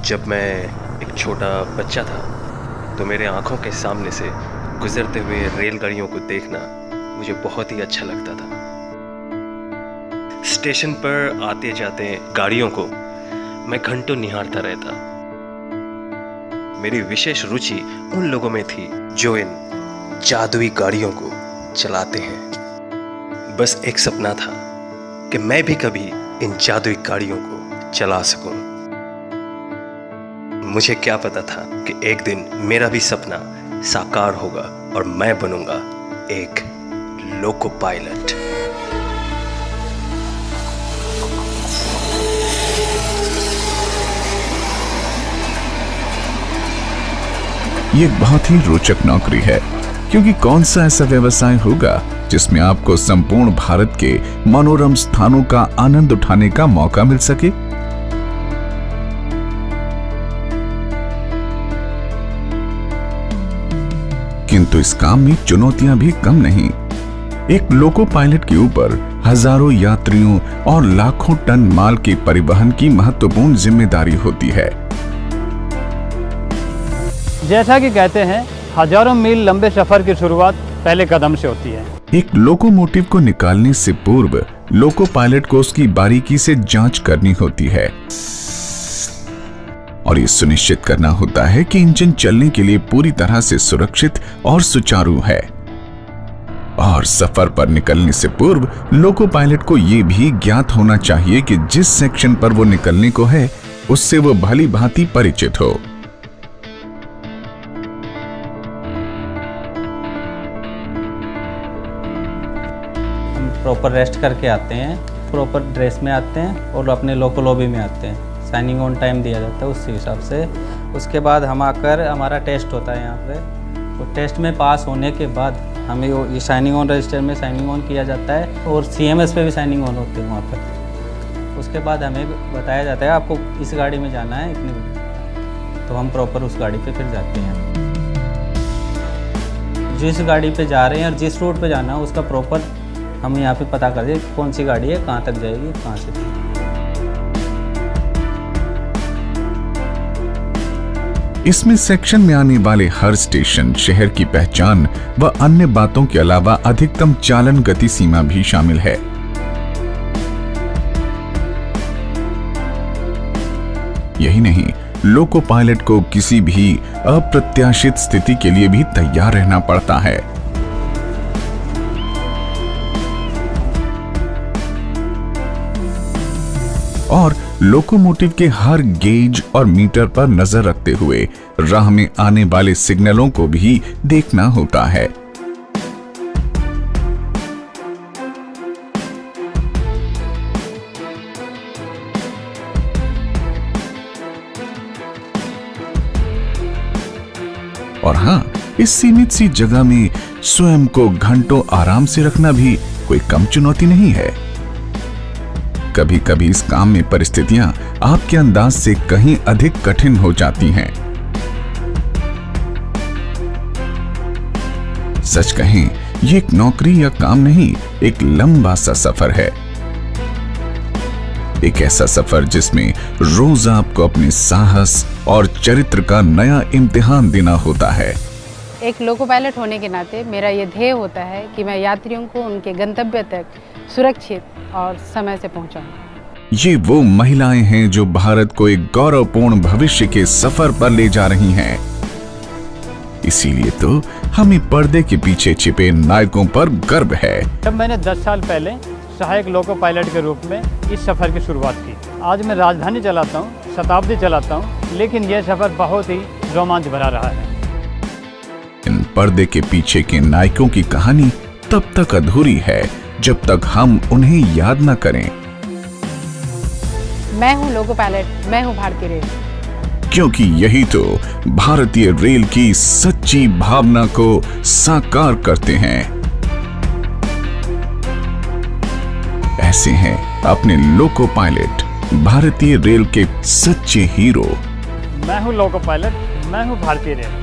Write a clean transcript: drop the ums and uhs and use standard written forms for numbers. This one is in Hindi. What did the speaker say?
जब मैं एक छोटा बच्चा था तो मेरे आंखों के सामने से गुजरते हुए रेलगाड़ियों को देखना मुझे बहुत ही अच्छा लगता था। स्टेशन पर आते जाते गाड़ियों को मैं घंटों निहारता रहता। मेरी विशेष रुचि उन लोगों में थी जो इन जादुई गाड़ियों को चलाते हैं। बस एक सपना था कि मैं भी कभी इन जादुई गाड़ियों को चला सकूं। मुझे क्या पता था कि एक दिन मेरा भी सपना साकार होगा और मैं बनूंगा एक लोको पायलट। ये एक बहुत ही रोचक नौकरी है, क्योंकि कौन सा ऐसा व्यवसाय होगा जिसमें आपको संपूर्ण भारत के मनोरम स्थानों का आनंद उठाने का मौका मिल सके। किंतु इस काम में चुनौतियां भी कम नहीं। एक लोको पायलट के ऊपर हजारों यात्रियों और लाखों टन माल के परिवहन की महत्वपूर्ण जिम्मेदारी होती है। जैसा कि कहते हैं, हजारों मील लंबे सफर की शुरुआत पहले कदम से होती है। एक लोकोमोटिव को निकालने से पूर्व लोको पायलट को उसकी बारीकी से जांच करनी होती है और ये सुनिश्चित करना होता है कि इंजन चलने के लिए पूरी तरह से सुरक्षित और सुचारू है। और सफर पर निकलने से पूर्व लोको पायलट को यह भी ज्ञात होना चाहिए कि जिस सेक्शन पर वो निकलने को है उससे वो भली भांति परिचित हो। हम प्रॉपर रेस्ट करके आते हैं, प्रॉपर ड्रेस में आते हैं और अपने लोको लॉबी में आते हैं। साइनिंग ऑन टाइम दिया जाता है उस हिसाब से। उसके बाद हम आकर हमारा टेस्ट होता है यहाँ पे। तो टेस्ट में पास होने के बाद हमें ये साइनिंग ऑन रजिस्टर में साइनिंग ऑन किया जाता है और CMS पे भी साइनिंग ऑन होती है वहाँ पर। उसके बाद हमें बताया जाता है आपको इस गाड़ी में जाना है इतने बजे, तो हम प्रॉपर उस गाड़ी पे फिर जाते हैं। जिस गाड़ी पे जा रहे हैं और जिस रूट पे जाना है उसका प्रॉपर हम यहाँ पे पता कर दें कौन सी गाड़ी है, कहाँ तक जाएगी, कहाँ से। इसमें सेक्शन में आने वाले हर स्टेशन, शहर की पहचान व अन्य बातों के अलावा अधिकतम चालन गति सीमा भी शामिल है। यही नहीं, लोको पायलट को किसी भी अप्रत्याशित स्थिति के लिए भी तैयार रहना पड़ता है। और लोकोमोटिव के हर गेज और मीटर पर नजर रखते हुए राह में आने वाले सिग्नलों को भी देखना होता है। और हाँ, इस सीमित सी जगह में स्वयं को घंटों आराम से रखना भी कोई कम चुनौती नहीं है। कभी कभी इस काम में परिस्थितियां आपके अंदाज से कहीं अधिक कठिन हो जाती हैं। सच कहें, ये एक नौकरी या काम नहीं, एक लंबा सा सफर है। एक ऐसा सफर जिसमें रोज आपको अपने साहस और चरित्र का नया इम्तिहान देना होता है। एक लोको पायलट होने के नाते मेरा ये ध्येय होता है कि मैं यात्रियों को उनके गंतव्य तक सुरक्षित और समय से पहुंचाऊं। ये वो महिलाएं हैं जो भारत को एक गौरवपूर्ण भविष्य के सफर पर ले जा रही हैं। इसीलिए तो हमें पर्दे के पीछे छिपे नायकों पर गर्व है। जब मैंने 10 साल पहले सहायक लोको पायलट के रूप में इस सफर की शुरुआत की। आज मैं राजधानी चलाता हूँ, शताब्दी चलाता हूँ, लेकिन यह सफर बहुत ही रोमांच भरा रहा है। इन पर्दे के पीछे के नायकों की कहानी तब तक अधूरी है जब तक हम उन्हें याद न करें। मैं हूँ लोको पायलट, मैं हूँ भारतीय रेल। क्योंकि यही तो भारतीय रेल की सच्ची भावना को साकार करते हैं। ऐसे हैं अपने लोको पायलट, भारतीय रेल के सच्चे हीरो। मैं हूँ लोको पायलट, मैं हूँ भारतीय रेल।